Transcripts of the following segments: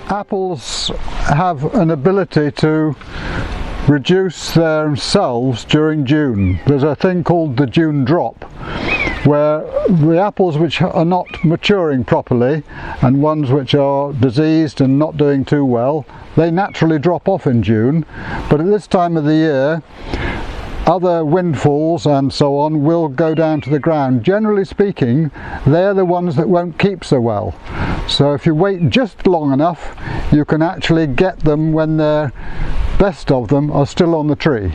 Apples have an ability to reduce themselves during June. There's a thing called the June drop, where the apples which are not maturing properly and ones which are diseased and not doing too well, they naturally drop off in June. But at this time of the year, other windfalls and so on will go down to the ground. Generally speaking, they're the ones that won't keep so well. So if you wait just long enough, you can actually get them when the best of them are still on the tree.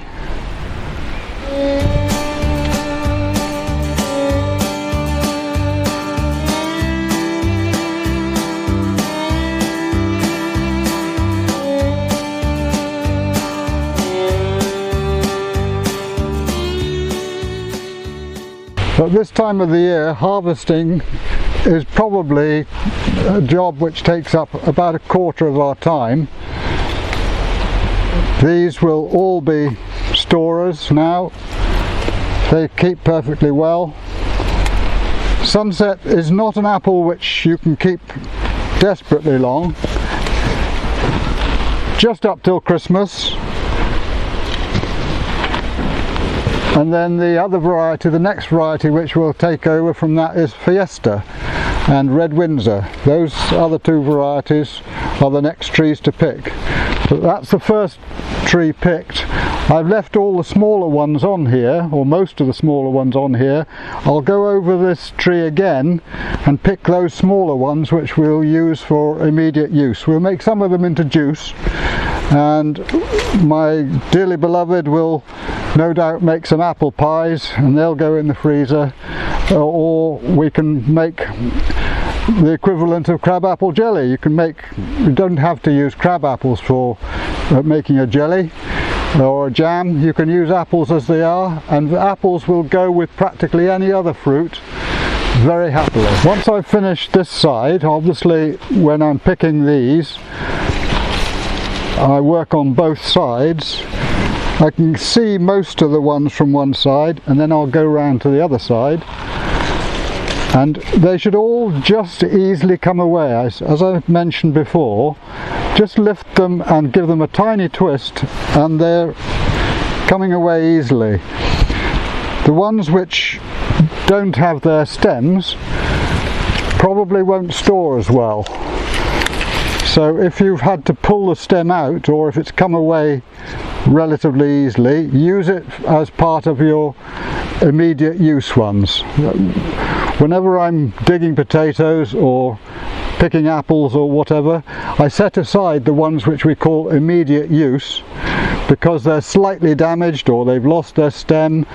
At this time of the year, harvesting is probably a job which takes up about a quarter of our time. These will all be storers now. They keep perfectly well. Sunset is not an apple which you can keep desperately long. Just up till Christmas. And then the other variety, the next variety which will take over from that, is Fiesta and Red Windsor. Those other two varieties are the next trees to pick. But that's the first tree picked. I've left all the smaller ones on here, or most of the smaller ones on here. I'll go over this tree again and pick those smaller ones which we'll use for immediate use. We'll make some of them into juice, and my dearly beloved will no doubt make some apple pies, and they'll go in the freezer, or we can make the equivalent of crabapple jelly. You don't have to use crab apples for making a jelly or a jam. You can use apples as they are, and the apples will go with practically any other fruit very happily. Once I've finished this side, obviously when I'm picking these, I work on both sides. I can see most of the ones from one side, and then I'll go round to the other side, and they should all just easily come away. As I've mentioned before, just lift them and give them a tiny twist and they're coming away easily. The ones which don't have their stems probably won't store as well. So if you've had to pull the stem out, or if it's come away relatively easily, use it as part of your immediate use ones. Whenever I'm digging potatoes or picking apples or whatever, I set aside the ones which we call immediate use, because they're slightly damaged or they've lost their stem,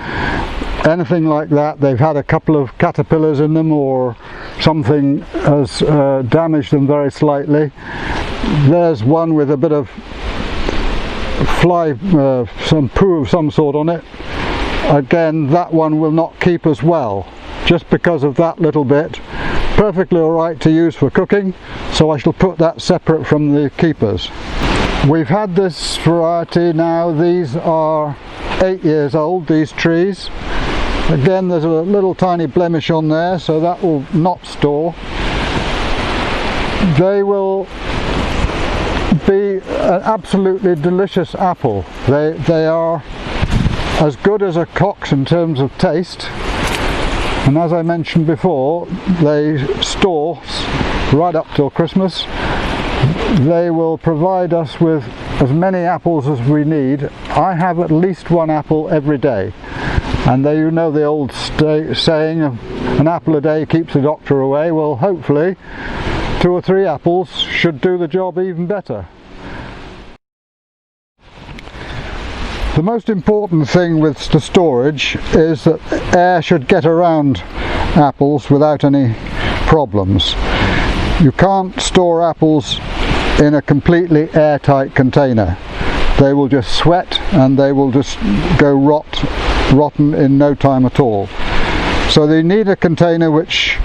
anything like that. They've had a couple of caterpillars in them or something has damaged them very slightly. There's one with a bit of fly, some poo of some sort on it. Again, that one will not keep as well, just because of that little bit. Perfectly alright to use for cooking, so I shall put that separate from the keepers. We've had this variety now. These are 8 years old, these trees. Again, there's a little tiny blemish on there, so that will not store. They will be an absolutely delicious apple. They are as good as a Cox in terms of taste, and as I mentioned before, they store right up till Christmas. They will provide us with as many apples as we need. I have at least one apple every day, and there, you know the old saying, an apple a day keeps the doctor away. Well, hopefully 2 or 3 apples should do the job even better. The most important thing with the storage is that air should get around apples without any problems. You can't store apples in a completely airtight container. They will just sweat and they will just go rotten in no time at all. So they need a container which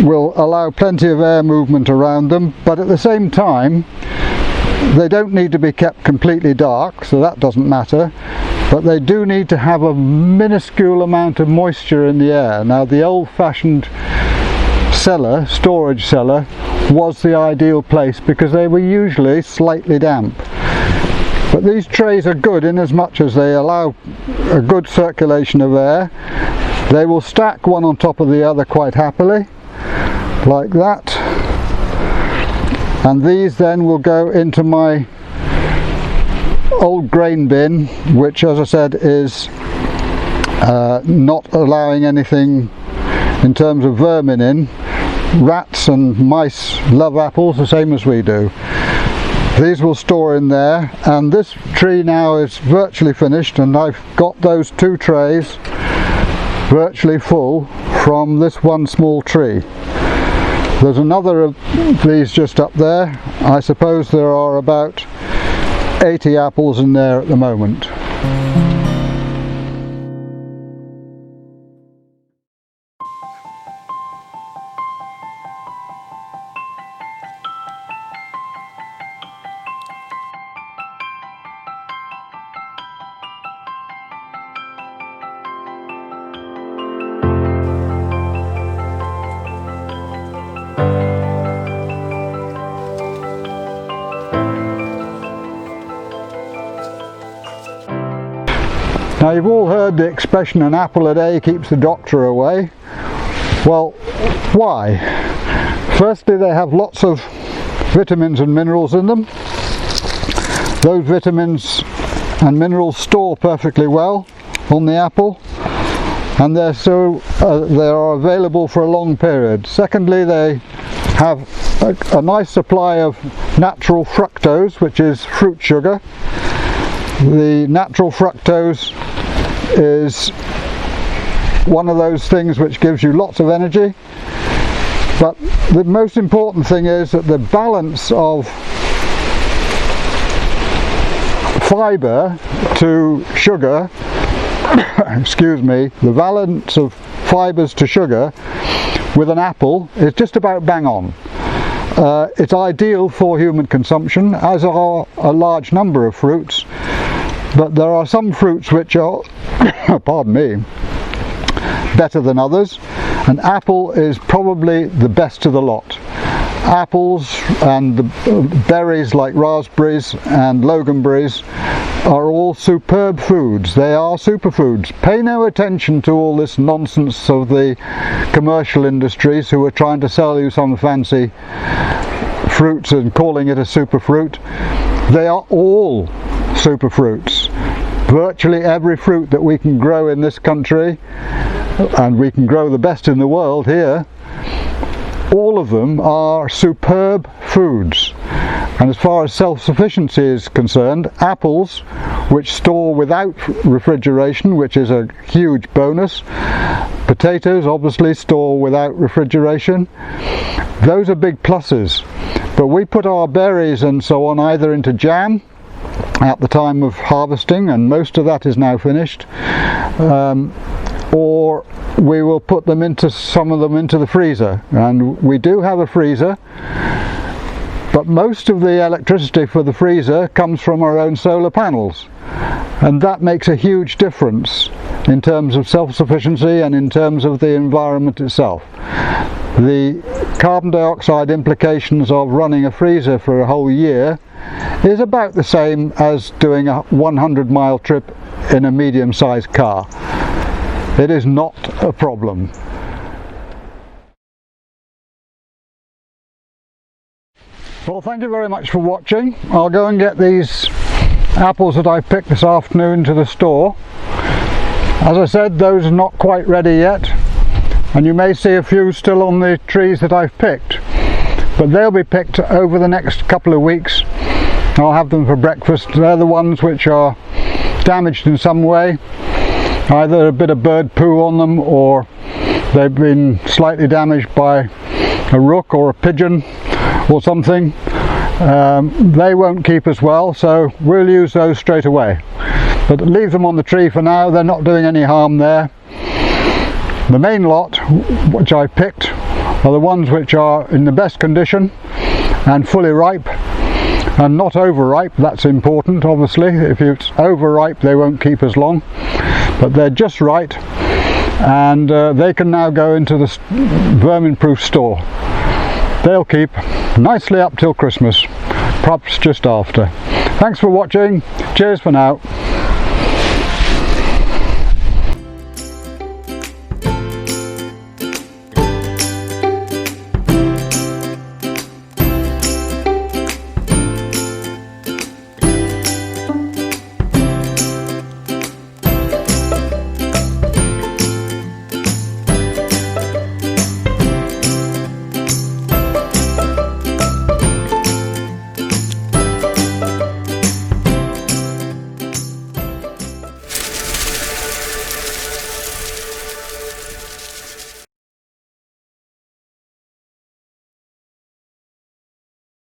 will allow plenty of air movement around them, but at the same time they don't need to be kept completely dark, so that doesn't matter. but they do need to have a minuscule amount of moisture in the air. Now the old-fashioned cellar, storage cellar, was the ideal place because they were usually slightly damp. But these trays are good in as much as they allow a good circulation of air. They will stack one on top of the other quite happily, like that. And these then will go into my old grain bin, which, as I said, is not allowing anything in terms of vermin in. Rats and mice love apples the same as we do. These will store in there, and this tree now is virtually finished, and I've got those 2 trays virtually full from this one small tree. There's another of these just up there. I suppose there are about 80 apples in there at the moment. Now you've all heard the expression, an apple a day keeps the doctor away. Well, why? Firstly, they have lots of vitamins and minerals in them. Those vitamins and minerals store perfectly well on the apple, and they are available for a long period. Secondly, they have a nice supply of natural fructose, which is fruit sugar. The natural fructose is one of those things which gives you lots of energy, but the most important thing is that the balance of fibre to sugar excuse me, the balance of fibres to sugar with an apple is just about bang on. It's ideal for human consumption, as are a large number of fruits, but there are some fruits which are pardon me, better than others, and apple is probably the best of the lot. Apples and the berries like raspberries and loganberries are all superb foods. They are superfoods. Pay no attention to all this nonsense of the commercial industries who are trying to sell you some fancy fruits and calling it a superfruit. They are all superfruits. Virtually every fruit that we can grow in this country, and we can grow the best in the world here, all of them are superb foods. And as far as self-sufficiency is concerned, apples, which store without refrigeration, which is a huge bonus, potatoes obviously store without refrigeration, those are big pluses. But we put our berries and so on either into jam at the time of harvesting, and most of that is now finished, or we will put them into, some of them into the freezer, and we do have a freezer, but most of the electricity for the freezer comes from our own solar panels, and that makes a huge difference in terms of self-sufficiency and in terms of the environment itself. The carbon dioxide implications of running a freezer for a whole year is about the same as doing a 100-mile trip in a medium-sized car. It is not a problem. Well, thank you very much for watching. I'll go and get these apples that I picked this afternoon to the store. As I said, those are not quite ready yet, and you may see a few still on the trees that I've picked, but they'll be picked over the next couple of weeks. I'll have them for breakfast. They're the ones which are damaged in some way, either a bit of bird poo on them, or they've been slightly damaged by a rook or a pigeon or something. They won't keep as well, so we'll use those straight away. But leave them on the tree for now, they're not doing any harm there. The main lot which I picked are the ones which are in the best condition and fully ripe, and not overripe. That's important, obviously. If it's overripe they won't keep as long, but they're just right, and they can now go into the vermin-proof store. They'll keep nicely up till Christmas, perhaps just after. Thanks for watching. Cheers for now.